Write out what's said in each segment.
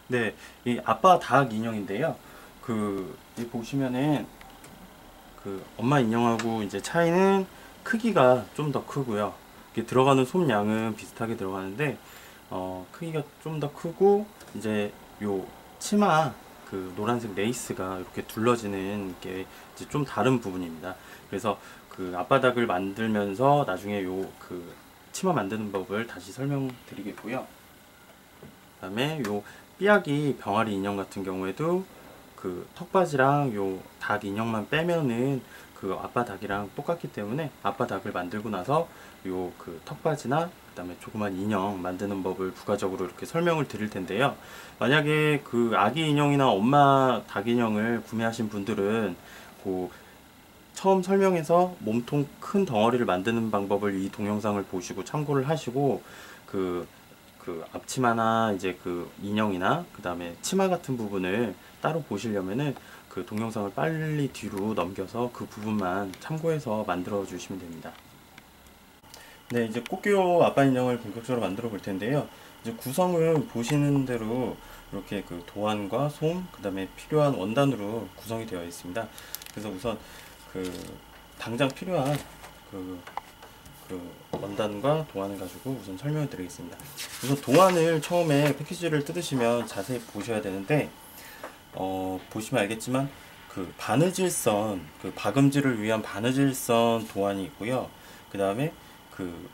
네, 이 아빠 닭 인형인데요. 이 보시면은 엄마 인형하고 이제 차이는 크기가 좀 더 크고요. 이게 들어가는 솜양은 비슷하게 들어가는데 크기가 좀 더 크고 이제 요 치마 노란색 레이스가 이렇게 둘러지는 게 이제 좀 다른 부분입니다. 그래서 아빠 닭을 만들면서 나중에 치마 만드는 법을 다시 설명드리겠고요. 그다음에 요 삐약이 병아리 인형 같은 경우에도 턱받이랑 요 닭 인형만 빼면은 아빠 닭이랑 똑같기 때문에 아빠 닭을 만들고 나서 요 턱받이나 그다음에 조그만 인형 만드는 법을 부가적으로 이렇게 설명을 드릴 텐데요. 만약에 아기 인형이나 엄마 닭 인형을 구매하신 분들은 처음 설명해서 몸통 큰 덩어리를 만드는 방법을 이 동영상을 보시고 참고를 하시고 앞치마나 이제 인형이나 그 다음에 치마 같은 부분을 따로 보시려면은 동영상을 빨리 뒤로 넘겨서 그 부분만 참고해서 만들어 주시면 됩니다. 네, 이제 꽃기호 아빠 인형을 본격적으로 만들어 볼 텐데요. 이제 구성은 보시는 대로 이렇게 도안과 솜, 그 다음에 필요한 원단으로 구성이 되어 있습니다. 그래서 우선 당장 필요한 그, 원단과 도안을 가지고 우선 설명을 드리겠습니다. 우선 도안을 처음에 패키지를 뜯으시면 자세히 보셔야 되는데, 보시면 알겠지만 바느질선, 박음질을 위한 바느질선 도안이 있고요. 그 다음에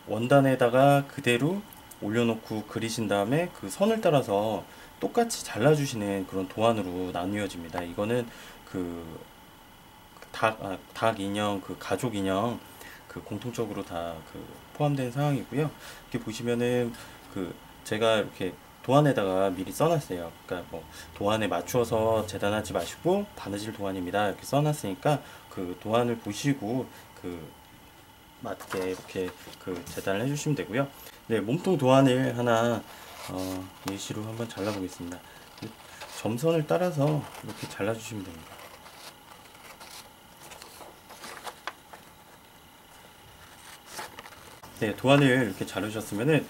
원단에다가 그대로 올려놓고 그리신 다음에 선을 따라서 똑같이 잘라주시는 그런 도안으로 나뉘어집니다. 이거는 닭 인형, 가족 인형 공통적으로 다 포함된 상황이고요. 이렇게 보시면은 제가 이렇게 도안에다가 미리 써놨어요. 그러니까 뭐 도안에 맞추어서 재단하지 마시고 바느질 도안입니다 이렇게 써놨으니까 도안을 보시고 맞게 이렇게 재단을 해주시면 되고요. 네, 몸통 도안을 하나 예시로 한번 잘라보겠습니다. 점선을 따라서 이렇게 잘라주시면 됩니다. 네, 도안을 이렇게 자르셨으면은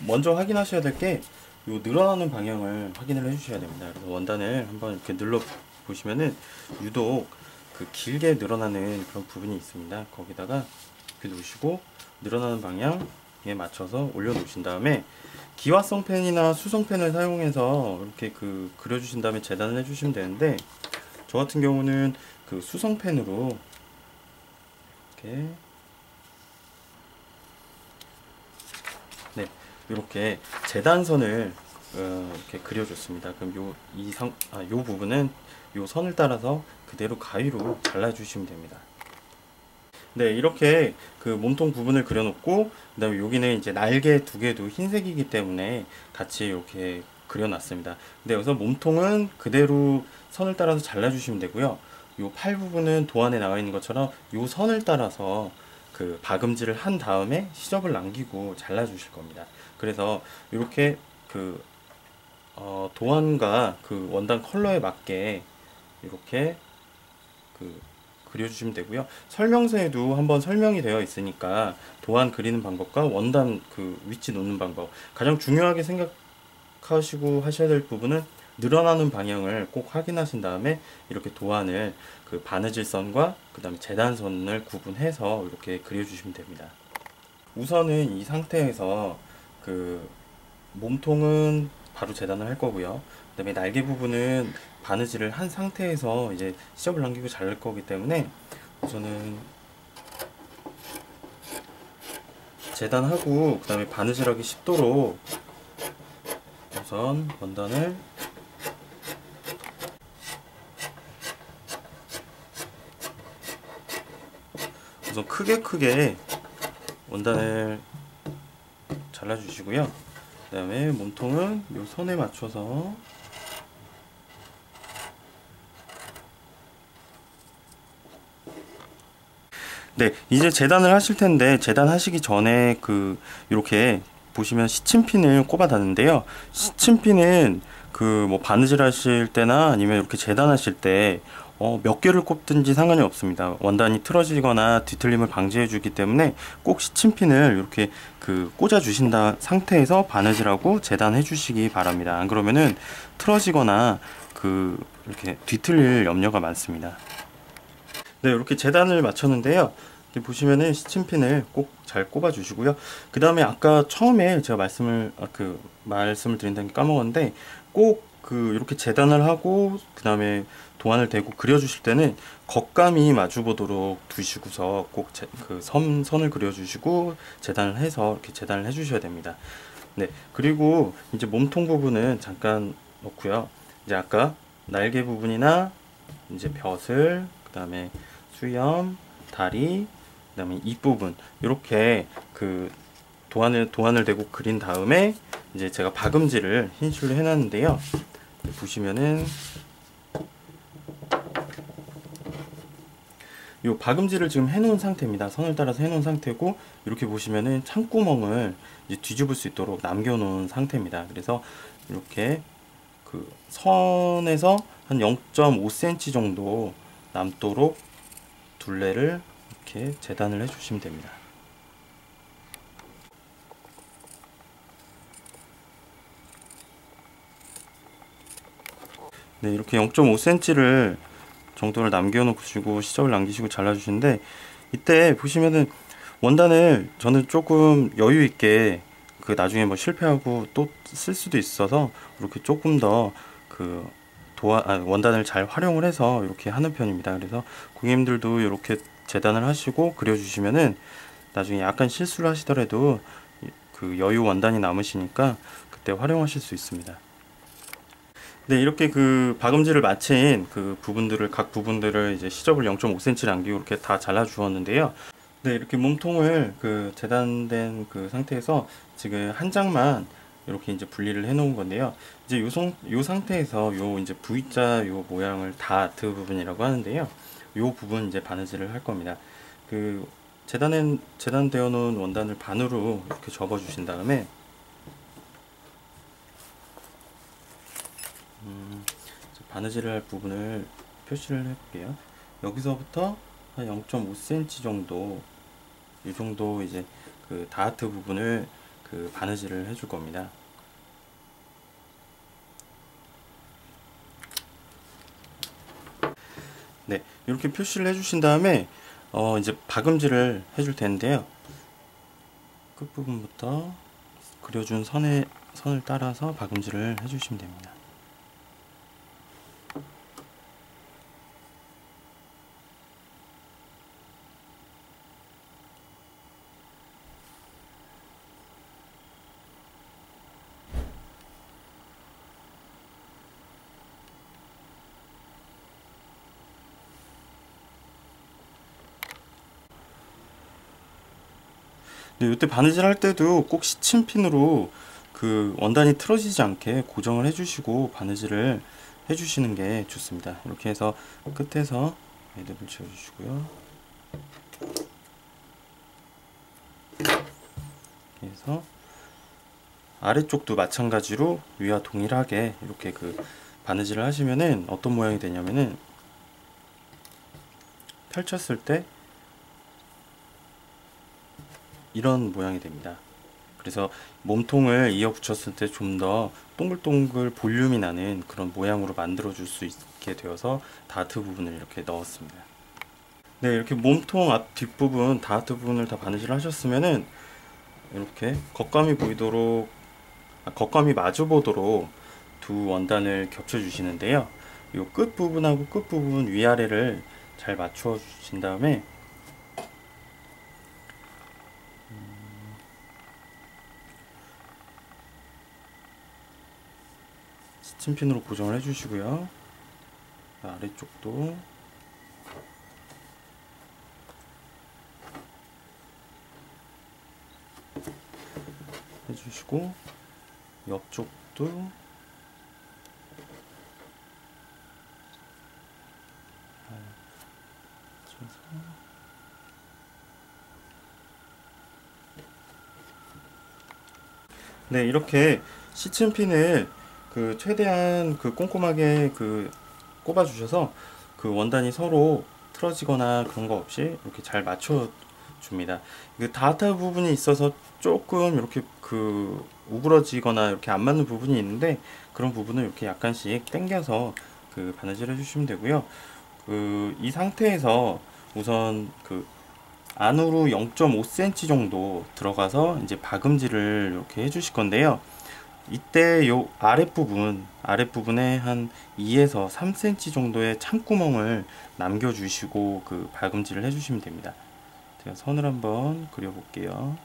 먼저 확인하셔야 될 게 요 늘어나는 방향을 확인을 해주셔야 됩니다. 그래서 원단을 한번 이렇게 눌러 보시면은 유독 길게 늘어나는 그런 부분이 있습니다. 거기다가 이렇게 놓으시고 늘어나는 방향에 맞춰서 올려 놓으신 다음에 기화성 펜이나 수성 펜을 사용해서 이렇게 그려주신 다음에 재단을 해주시면 되는데, 저 같은 경우는 수성 펜으로 이렇게 이렇게 재단선을 이렇게 그려줬습니다. 그럼 요 부분은 요 선을 따라서 그대로 가위로 잘라주시면 됩니다. 네, 이렇게 몸통 부분을 그려놓고, 그 다음에 여기는 이제 날개 두 개도 흰색이기 때문에 같이 이렇게 그려놨습니다. 근데 여기서 몸통은 그대로 선을 따라서 잘라주시면 되고요. 요 팔 부분은 도안에 나와 있는 것처럼 요 선을 따라서 박음질을 한 다음에 시접을 남기고 잘라주실 겁니다. 그래서 이렇게 도안과 원단 컬러에 맞게 이렇게 그려주시면 되고요. 설명서에도 한번 설명이 되어 있으니까 도안 그리는 방법과 원단 위치 놓는 방법, 가장 중요하게 생각하시고 하셔야 될 부분은 늘어나는 방향을 꼭 확인하신 다음에 이렇게 도안을 바느질선과 그 다음에 재단선을 구분해서 이렇게 그려주시면 됩니다. 우선은 이 상태에서 몸통은 바로 재단을 할 거고요. 그 다음에 날개 부분은 바느질을 한 상태에서 이제 시접을 남기고 자를 거기 때문에 우선은 재단하고 그 다음에 바느질하기 쉽도록 우선 원단을 우선 크게 원단을 잘라주시고요. 그 다음에 몸통은 요 선에 맞춰서 네, 이제 재단을 하실 텐데, 재단하시기 전에 이렇게 보시면 시침핀을 꼽아놨는데요. 시침핀은 뭐 바느질 하실 때나 아니면 이렇게 재단하실 때 몇 개를 꼽든지 상관이 없습니다. 원단이 틀어지거나 뒤틀림을 방지해 주기 때문에 꼭 시침핀을 이렇게 꽂아 주신 상태에서 바느질하고 재단해 주시기 바랍니다. 안 그러면은 틀어지거나 이렇게 뒤틀릴 염려가 많습니다. 네, 이렇게 재단을 마쳤는데요. 이렇게 보시면은 시침핀을 꼭 잘 꼽아 주시고요. 그 다음에 아까 처음에 제가 말씀을 드린다는 게 까먹었는데, 꼭 이렇게 재단을 하고 그 다음에 도안을 대고 그려주실 때는 겉감이 마주 보도록 두시고서 꼭 선을 그려주시고 재단을 해서 이렇게 재단을 해주셔야 됩니다. 네, 그리고 이제 몸통 부분은 잠깐 놓고요. 이제 아까 날개 부분이나 이제 벼슬, 그 다음에 수염, 다리, 그 다음에 입부분 이렇게 도안을 대고 그린 다음에 이제 제가 박음질을 흰실로 해놨는데요. 보시면은 요 박음질을 지금 해놓은 상태입니다. 선을 따라서 해놓은 상태고, 이렇게 보시면은 창구멍을 이제 뒤집을 수 있도록 남겨놓은 상태입니다. 그래서 이렇게 선에서 한 0.5cm 정도 남도록 둘레를 이렇게 재단을 해주시면 됩니다. 네, 이렇게 0.5cm를 정도를 남겨놓으시고 시접을 남기시고 잘라주시는데, 이때 보시면은 원단을 저는 조금 여유 있게 나중에 뭐 실패하고 또 쓸 수도 있어서 이렇게 조금 더 원단을 잘 활용을 해서 이렇게 하는 편입니다. 그래서 고객님들도 이렇게 재단을 하시고 그려주시면은 나중에 약간 실수를 하시더라도 여유 원단이 남으시니까 그때 활용하실 수 있습니다. 네, 이렇게 박음질을 마친 각 부분들을 이제 시접을 0.5cm 남기고 이렇게 다 잘라 주었는데요. 네, 이렇게 몸통을 재단된 상태에서 지금 한 장만 이렇게 이제 분리를 해 놓은 건데요. 이제 요 상태에서 이제 V자 모양을 다트 부분이라고 하는데요. 요 부분 이제 바느질을 할 겁니다. 재단되어 놓은 원단을 반으로 이렇게 접어 주신 다음에 바느질을 할 부분을 표시를 해볼게요. 여기서부터 한 0.5cm 정도, 이 정도 이제 다하트 부분을 바느질을 해줄 겁니다. 네, 이렇게 표시를 해주신 다음에 이제 박음질을 해줄 텐데요. 끝부분부터 그려준 선을 따라서 박음질을 해주시면 됩니다. 네, 이때 바느질 할 때도 꼭 시침핀으로 원단이 틀어지지 않게 고정을 해주시고 바느질을 해주시는 게 좋습니다. 이렇게 해서 끝에서 매듭을 지어주시고요. 그래서 아래쪽도 마찬가지로 위와 동일하게 이렇게 바느질을 하시면은 어떤 모양이 되냐면은 펼쳤을 때 이런 모양이 됩니다. 그래서 몸통을 이어 붙였을 때 좀 더 동글동글 볼륨이 나는 그런 모양으로 만들어 줄 수 있게 되어서 다트 부분을 이렇게 넣었습니다. 네, 이렇게 몸통 앞 뒷부분 다트 부분을 다 바느질 하셨으면은 이렇게 겉감이 마주 보도록 두 원단을 겹쳐 주시는데요. 이 끝 부분하고 끝 부분 위아래를 잘 맞춰 주신 다음에 스팀핀으로 고정을 해주시고요. 아래쪽도 해주시고 옆쪽도 네, 이렇게 시침핀을 최대한 꼼꼼하게 꼽아 주셔서 그 원단이 서로 틀어지거나 그런 거 없이 이렇게 잘 맞춰 줍니다. 그 다하타 부분이 있어서 조금 이렇게 그 우그러지거나 이렇게 안 맞는 부분이 있는데, 그런 부분을 이렇게 약간씩 당겨서 그 바느질 해주시면 되고요. 그 이 상태에서 우선 그 안으로 0.5cm 정도 들어가서 이제 박음질을 이렇게 해주실 건데요. 이때 요 아랫부분에 한 2에서 3cm 정도의 찬구멍을 남겨주시고 그 박음질을 해주시면 됩니다. 제가 선을 한번 그려볼게요.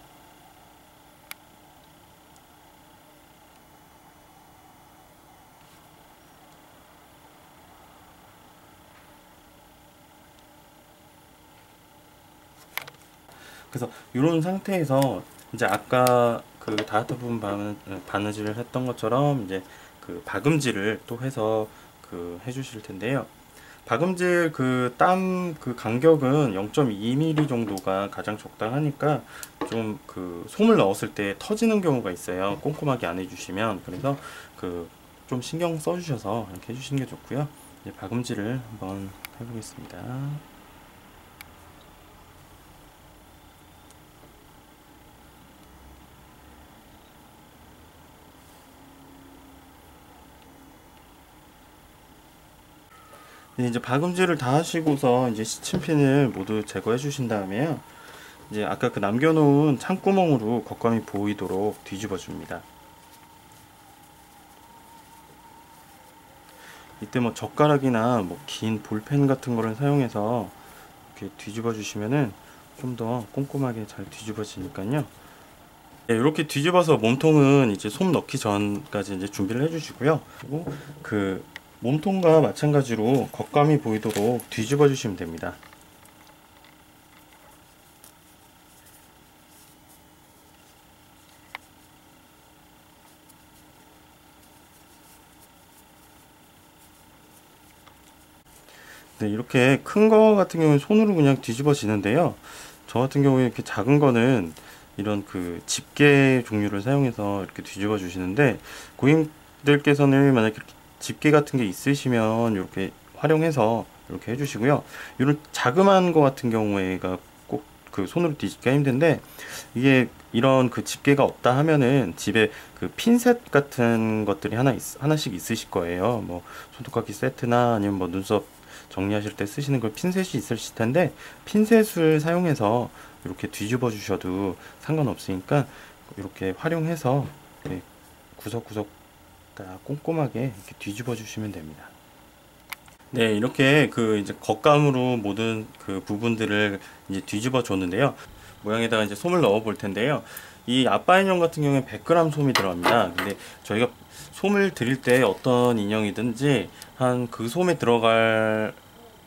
그래서 이런 상태에서 이제 아까 그 다이어트 부분 바느질을 했던 것처럼 이제 그 박음질을 또 해서 그 해주실 텐데요. 박음질 그 땀 그 간격은 0.2mm 정도가 가장 적당하니까, 좀 그 솜을 넣었을 때 터지는 경우가 있어요. 꼼꼼하게 안 해주시면. 그래서 그 좀 신경 써주셔서 이렇게 해주시는 게 좋고요. 이제 박음질을 한번 해보겠습니다. 네, 이제 박음질을 다 하시고서 이제 시침핀을 모두 제거해 주신 다음에요. 이제 아까 그 남겨놓은 창구멍으로 겉감이 보이도록 뒤집어 줍니다. 이때 뭐 젓가락이나 뭐 긴 볼펜 같은 거를 사용해서 이렇게 뒤집어 주시면은 좀 더 꼼꼼하게 잘 뒤집어지니까요. 네, 이렇게 뒤집어서 몸통은 이제 솜 넣기 전까지 이제 준비를 해주시고요. 그리고 그 몸통과 마찬가지로 겉감이 보이도록 뒤집어 주시면 됩니다. 네, 이렇게 큰 거 같은 경우는 손으로 그냥 뒤집어지는데요. 저 같은 경우에 이렇게 작은 거는 이런 그 집게 종류를 사용해서 이렇게 뒤집어 주시는데, 고객님들께서는 만약에 이렇게 집게 같은 게 있으시면 이렇게 활용해서 이렇게 해주시고요. 이런 자그마한 거 같은 경우에가 꼭 그 손으로 뒤집기가 힘든데, 이게 이런 그 집게가 없다 하면은 집에 그 핀셋 같은 것들이 하나씩 있으실 거예요. 뭐 손톱깎이 세트나 아니면 뭐 눈썹 정리하실 때 쓰시는 걸 핀셋이 있으실 텐데, 핀셋을 사용해서 이렇게 뒤집어 주셔도 상관없으니까 이렇게 활용해서 이렇게 구석구석 다 꼼꼼하게 이렇게 뒤집어 주시면 됩니다. 네, 이렇게 그 이제 겉감으로 모든 그 부분들을 이제 뒤집어 줬는데요. 모양에다가 이제 솜을 넣어 볼 텐데요. 이 아빠 인형 같은 경우에 100g 솜이 들어갑니다. 근데 저희가 솜을 드릴 때 어떤 인형이든지 한 그 솜에 들어갈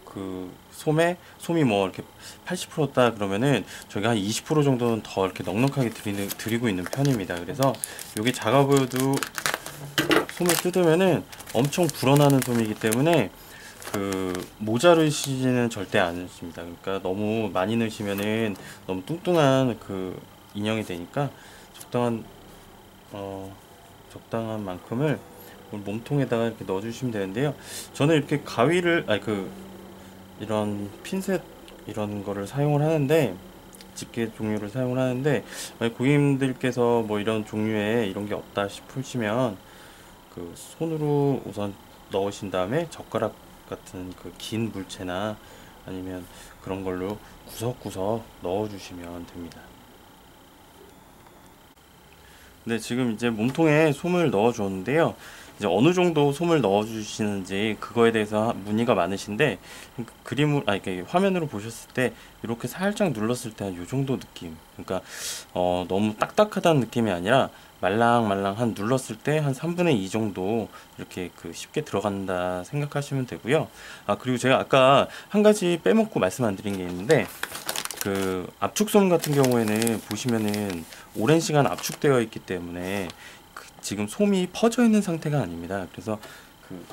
그 솜이 뭐 이렇게 80%다 그러면은 저희가 한 20% 정도는 더 이렇게 넉넉하게 드리고 있는 편입니다. 그래서 이게 작아 보여도 솜을 뜯으면은 엄청 불어나는 솜이기 때문에 그 모자르시지는 절대 않으십니다. 그러니까 너무 많이 넣으시면은 너무 뚱뚱한 그 인형이 되니까 적당한 적당한 만큼을 몸통에다가 이렇게 넣어주시면 되는데요. 저는 이렇게 가위를 이런 핀셋 이런 거를 사용을 하는데, 집게 종류를 사용을 하는데, 만약 고객님들께서 뭐 이런 종류의 이런 게 없다 싶으시면 그 손으로 우선 넣으신 다음에 젓가락 같은 그 긴 물체나 아니면 그런 걸로 구석구석 넣어 주시면 됩니다. 네, 지금 이제 몸통에 솜을 넣어 줬는데요. 이제 어느 정도 솜을 넣어 주시는지 그거에 대해서 문의가 많으신데, 이렇게 화면으로 보셨을 때 이렇게 살짝 눌렀을 때 한 요 정도 느낌. 그러니까 너무 딱딱하다는 느낌이 아니라 말랑말랑 한 눌렀을 때 한 3분의 2 정도 이렇게 그 쉽게 들어간다 생각하시면 되고요. 그리고 제가 아까 한 가지 빼먹고 말씀 안 드린 게 있는데, 그 압축솜 같은 경우에는 보시면은 오랜 시간 압축되어 있기 때문에 지금 솜이 퍼져 있는 상태가 아닙니다. 그래서 그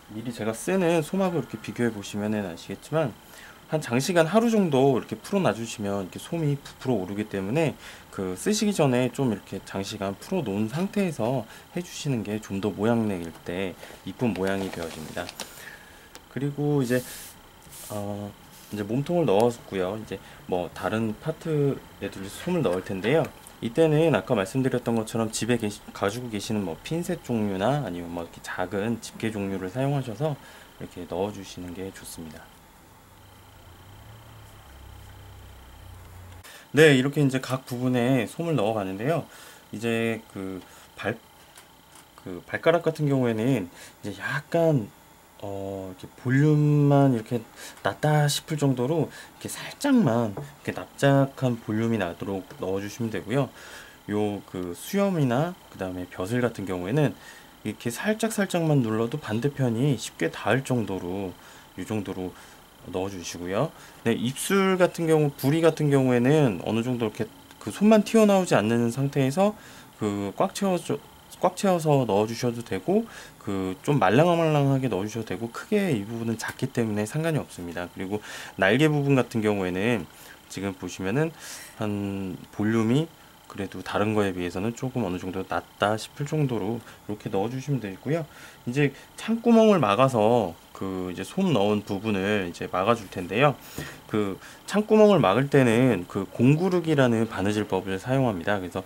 미리 제가 쓰는 솜하고 이렇게 비교해 보시면은 아시겠지만, 한 장시간 하루 정도 이렇게 풀어 놔주시면 이렇게 솜이 부풀어 오르기 때문에 그 쓰시기 전에 좀 이렇게 장시간 풀어 놓은 상태에서 해주시는 게 좀 더 모양 낼 때 이쁜 모양이 되어집니다. 그리고 이제 몸통을 넣었고요. 이제 뭐 다른 파트에 둘 솜을 넣을 텐데요. 이때는 아까 말씀드렸던 것처럼 집에 가지고 계시는 뭐 핀셋 종류나 아니면 뭐 이렇게 작은 집게 종류를 사용하셔서 이렇게 넣어주시는 게 좋습니다. 네, 이렇게 이제 각 부분에 솜을 넣어 가는데요. 이제 그 발가락 같은 경우에는 이제 약간 이렇게 볼륨만 이렇게 낮다 싶을 정도로 이렇게 살짝만 이렇게 납작한 볼륨이 나도록 넣어주시면 되고요. 요 수염이나 그 다음에 벼슬 같은 경우에는 이렇게 살짝 살짝만 눌러도 반대편이 쉽게 닿을 정도로 이 정도로 넣어주시고요. 네, 입술 같은 경우, 부리 같은 경우에는 어느 정도 이렇게 손만 튀어나오지 않는 상태에서 꽉 채워서 넣어주셔도 되고, 좀 말랑말랑하게 넣어주셔도 되고, 크게 이 부분은 작기 때문에 상관이 없습니다. 그리고 날개 부분 같은 경우에는 지금 보시면은 한 볼륨이 그래도 다른 거에 비해서는 조금 어느 정도 낮다 싶을 정도로 이렇게 넣어주시면 되고요. 이제 창구멍을 막아서 이제 솜 넣은 부분을 이제 막아줄 텐데요. 창구멍을 막을 때는 공구르기라는 바느질법을 사용합니다. 그래서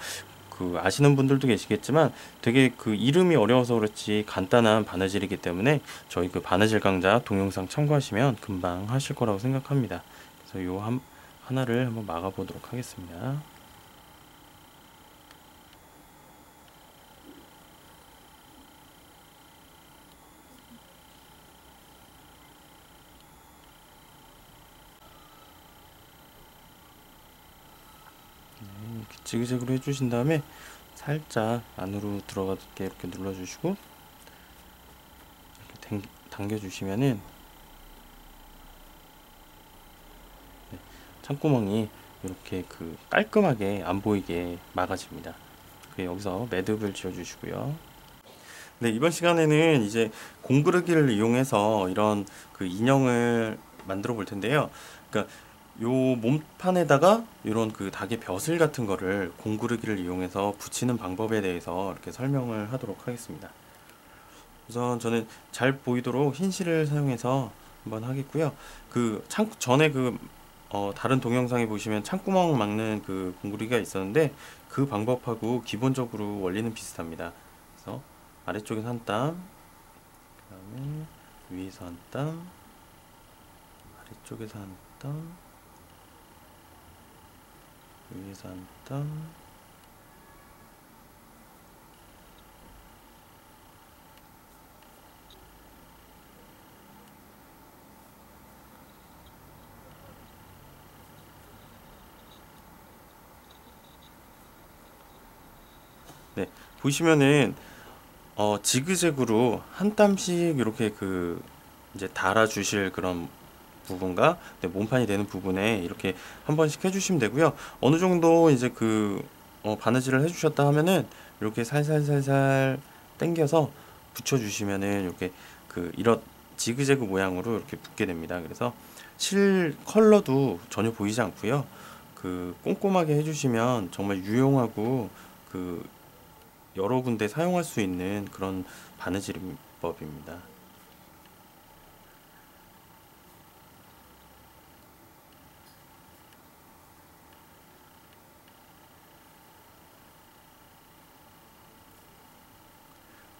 아시는 분들도 계시겠지만 되게 이름이 어려워서 그렇지 간단한 바느질이기 때문에 저희 바느질 강좌 동영상 참고하시면 금방 하실 거라고 생각합니다. 그래서 하나를 한번 막아 보도록 하겠습니다. 이렇게 지그재그로 해주신 다음에 살짝 안으로 들어가게 이렇게 눌러주시고 이렇게 당겨주시면은 창구멍이 이렇게 깔끔하게 안 보이게 막아집니다. 여기서 매듭을 지어주시고요. 네, 이번 시간에는 이제 공구르기를 이용해서 이런 인형을 만들어 볼 텐데요. 그러니까 요 몸판에다가 이런 닭의 벼슬 같은 거를 공구르기를 이용해서 붙이는 방법에 대해서 이렇게 설명을 하도록 하겠습니다. 우선 저는 잘 보이도록 흰 실을 사용해서 한번 하겠고요. 전에 다른 동영상에 보시면 창구멍 막는 공구리가 있었는데 그 방법하고 기본적으로 원리는 비슷합니다. 그래서 아래쪽에서 한 땀, 그 다음에 위에서 한 땀, 아래쪽에서 한 땀, 위에서 한 땀, 네, 보시면은 지그재그로 한 땀씩 이렇게 이제 달아 주실 그런 부분과 몸판이 되는 부분에 이렇게 한 번씩 해주시면 되고요. 어느 정도 이제 바느질을 해주셨다 하면은 이렇게 살살살살 당겨서 붙여주시면은 이렇게 이런 지그재그 모양으로 이렇게 붙게 됩니다. 그래서 실 컬러도 전혀 보이지 않고요. 꼼꼼하게 해주시면 정말 유용하고 여러 군데 사용할 수 있는 그런 바느질법입니다.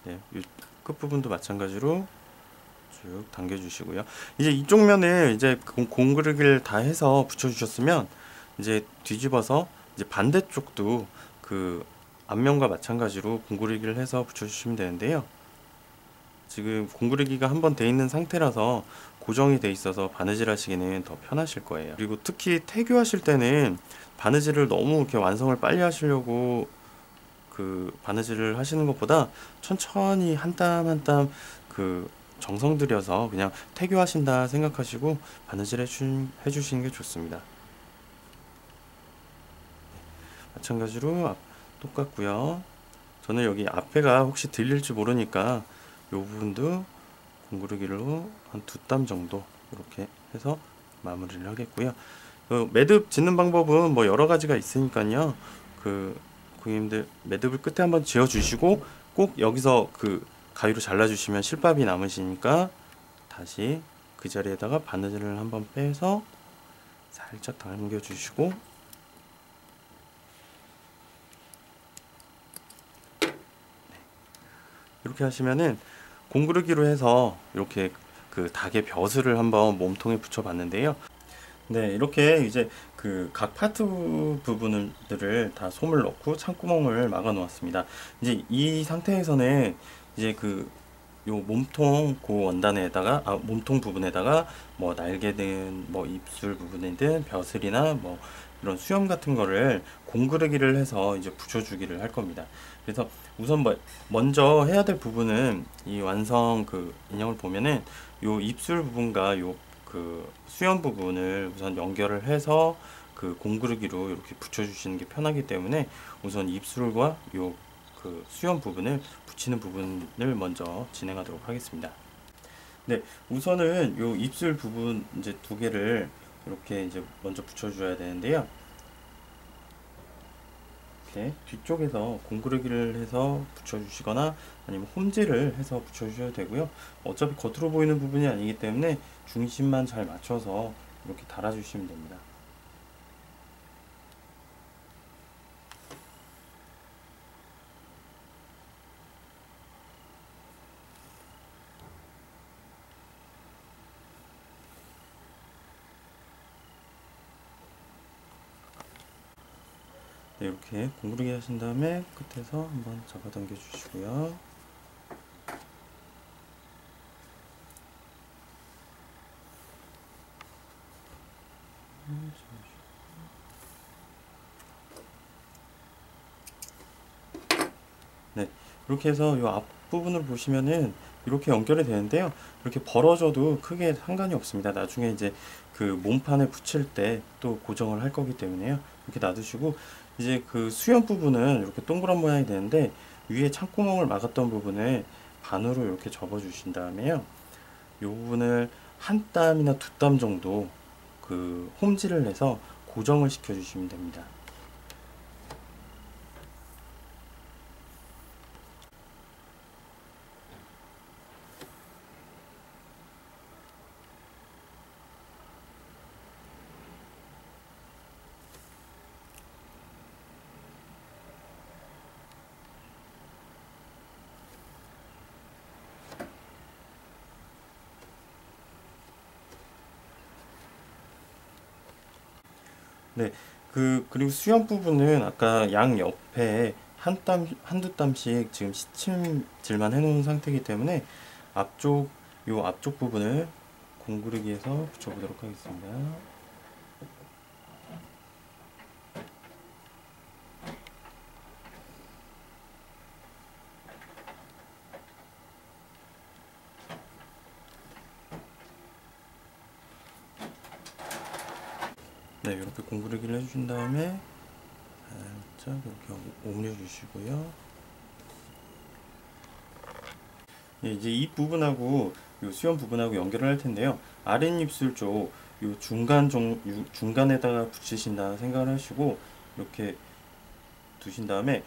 네, 이 끝부분도 마찬가지로 쭉 당겨주시고요. 이제 이쪽 면을 이제 공그르기를 다 해서 붙여주셨으면 이제 뒤집어서 이제 반대쪽도 앞면과 마찬가지로 공구르기를 해서 붙여주시면 되는데요. 지금 공구르기가 한번 돼 있는 상태라서 고정이 돼 있어서 바느질 하시기는 더 편하실 거예요. 그리고 특히 태교하실 때는 바느질을 너무 이렇게 완성을 빨리 하시려고 바느질을 하시는 것보다 천천히 한 땀 한 땀 정성 들여서 그냥 태교하신다 생각하시고 바느질 해주시는 게 좋습니다. 마찬가지로 똑같고요. 저는 여기 앞에가 혹시 들릴지 모르니까 이 부분도 공구르기로 한 2땀 정도 이렇게 해서 마무리를 하겠고요. 매듭 짓는 방법은 뭐 여러 가지가 있으니까요. 고객님들 매듭을 끝에 한번 지어 주시고 꼭 여기서 가위로 잘라 주시면 실밥이 남으시니까 다시 그 자리에다가 바느질을 한번 빼서 살짝 당겨주시고, 이렇게 하시면은 공구르기로 해서 이렇게 그 닭의 벼슬을 한번 몸통에 붙여 봤는데요. 네, 이렇게 이제 그 각 파트 부분들을 다 솜을 넣고 창구멍을 막아 놓았습니다. 이제 이 상태에서는 이제 그 요 몸통 그 원단에다가, 몸통 부분에다가 뭐 날개든 뭐 입술 부분이든 벼슬이나 뭐 이런 수염 같은 거를 공구르기를 해서 이제 붙여주기를 할 겁니다. 그래서 우선 먼저 해야 될 부분은, 이 완성 그 인형을 보면은 요 입술 부분과 요 그 수염 부분을 우선 연결을 해서 그 공구르기로 이렇게 붙여주시는 게 편하기 때문에, 우선 입술과 요 그 수염 부분을 붙이는 부분을 먼저 진행하도록 하겠습니다. 네, 우선은 요 입술 부분 이제 두 개를 이렇게 이제 먼저 붙여줘야 되는데요. 이렇게 뒤쪽에서 공구르기를 해서 붙여주시거나 아니면 홈질을 해서 붙여주셔도 되고요. 어차피 겉으로 보이는 부분이 아니기 때문에 중심만 잘 맞춰서 이렇게 달아주시면 됩니다. 네, 이렇게 공구르기 하신 다음에 끝에서 한번 잡아당겨 주시고요. 네, 이렇게 해서 이 앞부분을 보시면은 이렇게 연결이 되는데요. 이렇게 벌어져도 크게 상관이 없습니다. 나중에 이제 그 몸판에 붙일 때 또 고정을 할 거기 때문에요. 이렇게 놔두시고, 이제 그 수염 부분은 이렇게 동그란 모양이 되는데, 위에 창구멍을 막았던 부분을 반으로 이렇게 접어 주신 다음에요. 이 부분을 한 땀이나 두 땀 정도 그 홈질을 해서 고정을 시켜 주시면 됩니다. 네, 그리고 수염 부분은 아까 양 옆에 한두 땀씩 지금 시침질만 해놓은 상태이기 때문에 요 앞쪽 부분을 공구르기에서 붙여보도록 하겠습니다. 네, 이렇게 공구르기를 해주신 다음에 살짝 이렇게 오므려 주시고요. 예, 이제 이 부분하고 요 수염 부분하고 연결을 할 텐데요. 아랫입술 쪽 요 중간에다가 붙이신다 생각을 하시고 이렇게 두신 다음에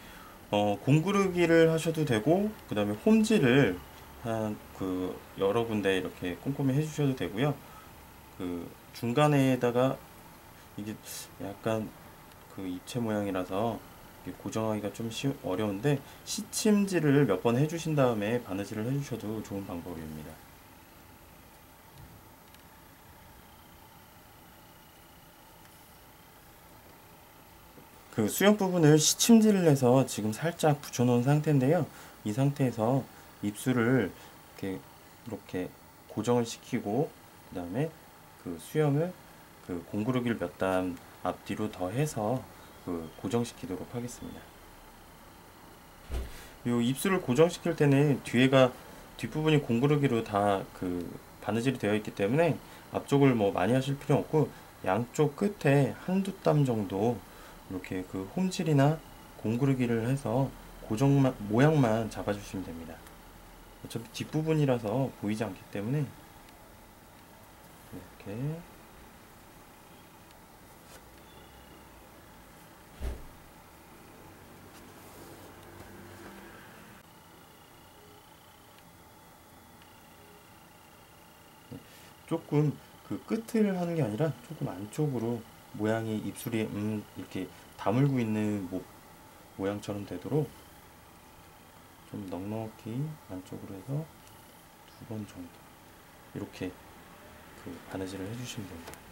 공구르기를 하셔도 되고, 그 다음에 홈질을 한 그 여러 군데 이렇게 꼼꼼히 해주셔도 되고요. 그 중간에다가 이게 약간 그 입체 모양이라서 고정하기가 좀 어려운데, 시침질을 몇 번 해주신 다음에 바느질을 해주셔도 좋은 방법입니다. 그 수염 부분을 시침질을 해서 지금 살짝 붙여놓은 상태인데요. 이 상태에서 입술을 이렇게 고정을 시키고, 그 다음에 그 수염을 그 공구르기를 몇 단 앞뒤로 더 해서 그 고정시키도록 하겠습니다. 요 입술을 고정시킬 때는 뒷부분이 공구르기로 다 그 바느질이 되어 있기 때문에 앞쪽을 뭐 많이 하실 필요 없고, 양쪽 끝에 한두 땀 정도 이렇게 그 홈질이나 공구르기를 해서 모양만 잡아주시면 됩니다. 어차피 뒷부분이라서 보이지 않기 때문에 이렇게. 조금 그 끝을 하는 게 아니라 조금 안쪽으로 모양이 입술이 이렇게 다물고 있는 모양처럼 되도록 좀 넉넉히 안쪽으로 해서 2번 정도 이렇게 그 바느질을 해주시면 됩니다.